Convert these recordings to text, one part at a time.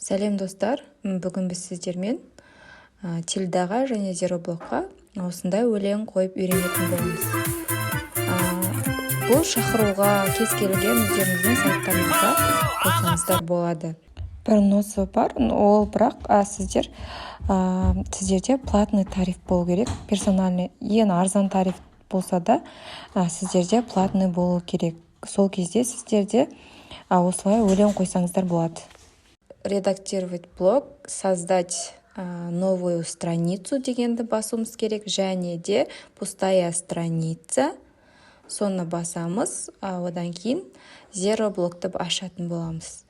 Сәлем достар, бүгін біз сіздермен Тильдаға және Зероблокқа осындай өлең қойып үйренетін боламыз. Бұл шақыруға кез келген өздеріңіздің сайттарыңызға қосаңыздар болады. Бір носы бар, ол бірақ сіздерде платный тариф болу керек. Персональный, ең арзан тариф болса да, сіздерде платный болу керек. Сол кезде сіздерде осылай өлең қойсаңыздар болады. Редактировать блог, создать новую страницу дегенді басуымыз керек, және де пустая страница, соны басамыз, одан кейін Зероблокты ашатын боламыз.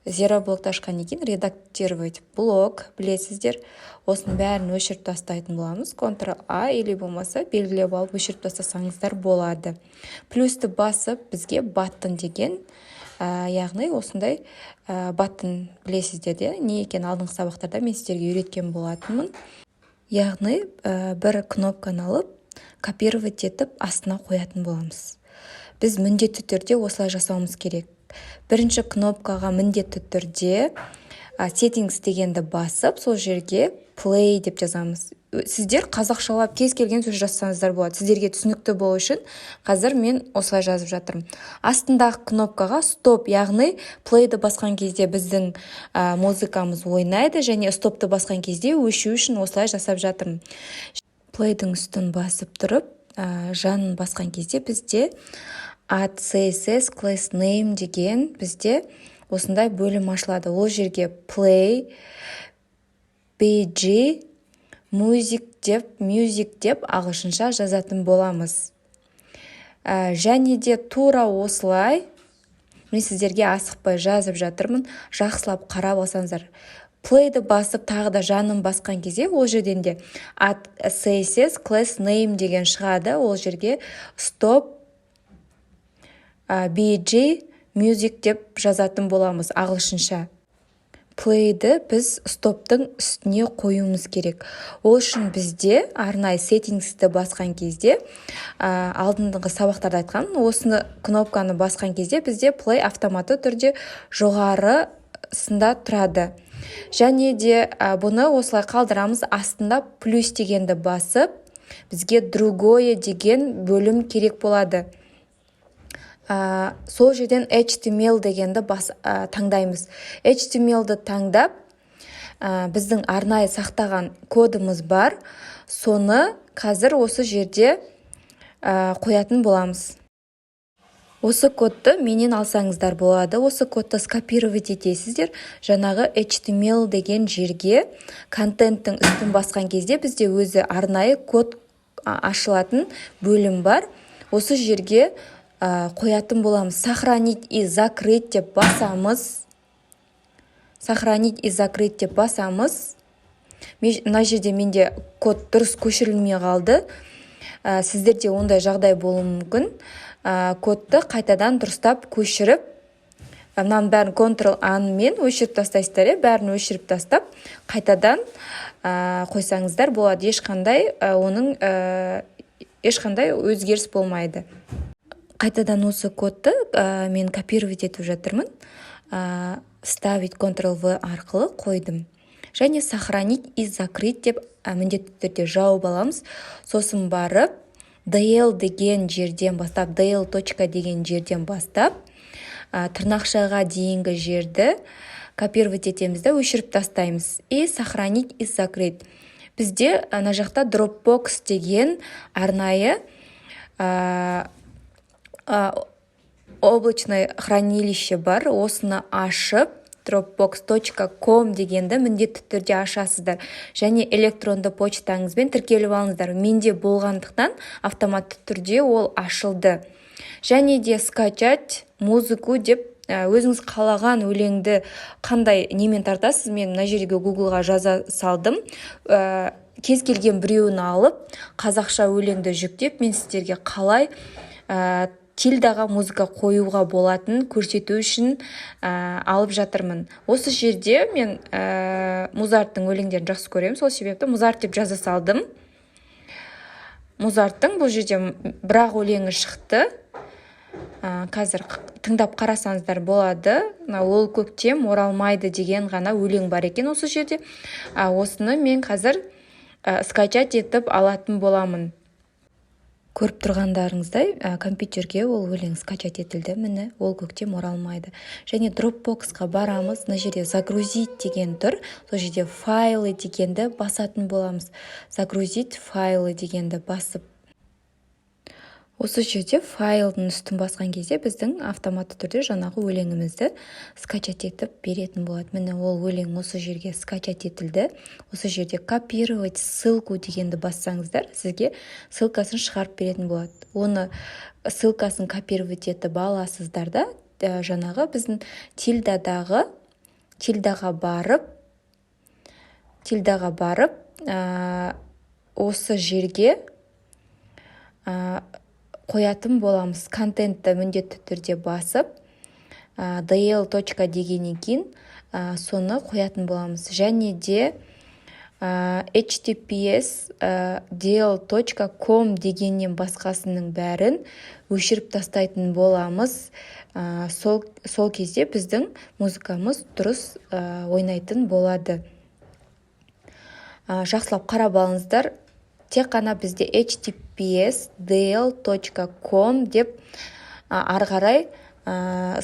Зероблокты ашқаннан кейін редактировать блог, білесіздер, осының бәрін өшіріп тастайтын боламыз. Ctrl-A или болмаса белгілеп алып өшіріп тастасаңыздар болады. Плюсті басып бізге баттон деген, яғни осындай баттон білесіздер де, не екен алдыңғы сабақтарда мен сіздерге үйреткен болатынмын. Яғни бір кнопканы алып, копировать етіп астына қоятын боламыз. Біз міндетті түрде осылай жасауымыз керек. Бірінші кнопкаға міндетті түрде settings дегенді басып, сол жерге play деп жазамыз. Сіздер қазақшалап кез келген сөз жазсаңыздар болады. Сіздерге түсінікті болу үшін қазір мен осылай жазып жатырмын. Астындағы кнопкаға стоп, яғни playді басқан кезде біздің музыкамыз ойнайды, және стопты басқан кезде өшу үшін осылай жасап жатырмын. Playдің үстін басып тұрып, жанын басқан кезде бізде add CSS class name деген бізде осындай бөлім ашылады. Ол жерге play, pg, music деп ағылшынша жазатын боламыз. Және де тура осылай, мен сіздерге асықпай жазып жатырмын, жақсылап қарап алсаңыздар. Playді басып тағы да жанын басқан кезде ол жерден де add CSS class name деген шығады. Ол жерге stop, bg, music деп жазатын боламыз ағылшынша. Playді біз стоптың үстіне қоюымыз керек. Ол үшін бізде арнайы сеттингсті басқан кезде, алдыңғы сабақтарда айтқан, осыны кнопканы басқан кезде бізде play автоматты түрде жоғарысында тұрады. Және де бұны осылай қалдырамыз, астында плюс дегенді басып, бізге другое деген бөлім керек болады. Сол жерден HTML дегенді таңдаймыз. HTML-ді таңдап, біздің арнайы сақтаған кодымыз бар, соны қазір осы жерде қоятын боламыз. Осы кодты менен алсаңыздар болады. Осы кодты скопировать етесіздер. Жаңағы HTML деген жерге контенттің үстін басқан кезде бізде өзі арнайы код ашылатын бөлім бар. Осы жерге қоятын боламыз. Сохранить и закрыть деп басамыз. Сохранить и закрыть деп басамыз. Мына жерде менде код дұрыс көшірілмей қалды. Сіздерде ондай жағдай болуы мүмкін. Кодты қайтадан дұрыстап көшіріп, мынаның бәрін Ctrl-A-мен өшіріп тастайсыздар, бәрін өшіріп тастап, қайтадан қойсаңыздар болады. Ешқандай өзгеріс болмайды. Қайтадан осы кодты мен копировать етіп жатырмын. Ставить Ctrl-V арқылы қойдым. Және сохранить и закрыть деп міндетті түрде жауып аламыз. Сосын барып, dl деген жерден бастап, dl точка деген жерден бастап, тырнақшаға дейінгі жерді копировать етеміз де өшіріп тастаймыз. И сохранить и закрыть. Бізде ана жақта Dropbox деген арнайы облачное хранилище бар. Осыны ашып, dropbox.com дегенді міндетті түрде ашасыздар. Және электронды почтаңызбен тіркеліп алыңыздар. Менде болғандықтан автоматты түрде ол ашылды. Және де скачать музыку деп өзіңіз қалаған өлеңді қандай немен тартасыз, мен мына жерге Google-ға жаза салдым. Кез келген біреуін алып, қазақша өлеңді жүктеп, мен сіздерге қалай Тильдаға музыка қоюға болатын көрсету үшін алып жатырмын. Осы жерде мен Музарттың өлеңдерін жақсы көремін, сол себепті Музарт деп жаза салдым. Музарттың бұл жерде бірақ өлеңі шықты. қазір тыңдап қарасаңыздар болады. Ол көктем оралмайды деген ғана өлең бар екен осы жерде. Осыны мен қазір скачать етіп алатын боламын. Көріп тұрғандарыңыздай, компьютерге ол өлең скачать етілді. Міне, ол көктем оралмайды. Және Dropbox-қа барамыз. Мына жерде загрузить деген тұр. Сол жерде файлы дегенді басатын боламыз. Загрузить файлы дегенді басып. Осы жерде файлдың үстін басқан кезде біздің автоматты түрде жаңағы өлеңімізді скачать етіп беретін болады. Міне, ол өлең осы жерге скачать етілді. Осы жерде копировать ссылку дегенді бассаңыздар, сізге ссылкасын шығарып беретін болады. Оны ссылкасын копировать етіп аласыздар да, жаңағы біздің тильдаға барып, осы жерге қоятын боламыз. Контентті міндетті түрде басып, dl. Дегеннен кейін соны қоятын боламыз. Және де https dl.com дегеннен басқасының бәрін өшіріп тастайтын боламыз. Сол кезде біздің музыкамыз дұрыс ойнайтын болады. Жақсылап қарап алыңыздар. Тек қана бізде https dl.com деп арғарай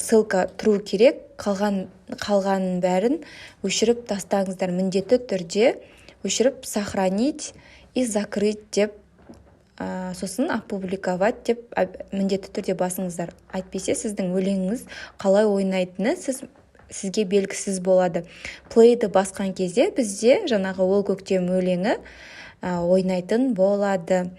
ссылка тұру керек. Қалғанын бәрін өшіріп тастаңыздар. Міндетті түрде өшіріп сохранить и закрыть деп, сосын опубликовать деп міндетті түрде басыңыздар. Әйтпесе сіздің өлеңіңіз қалай ойнайтыны сізге белгісіз болады. Плейді басқан кезде бізде жаңағы ол көктем өлеңі ойнайтын болады.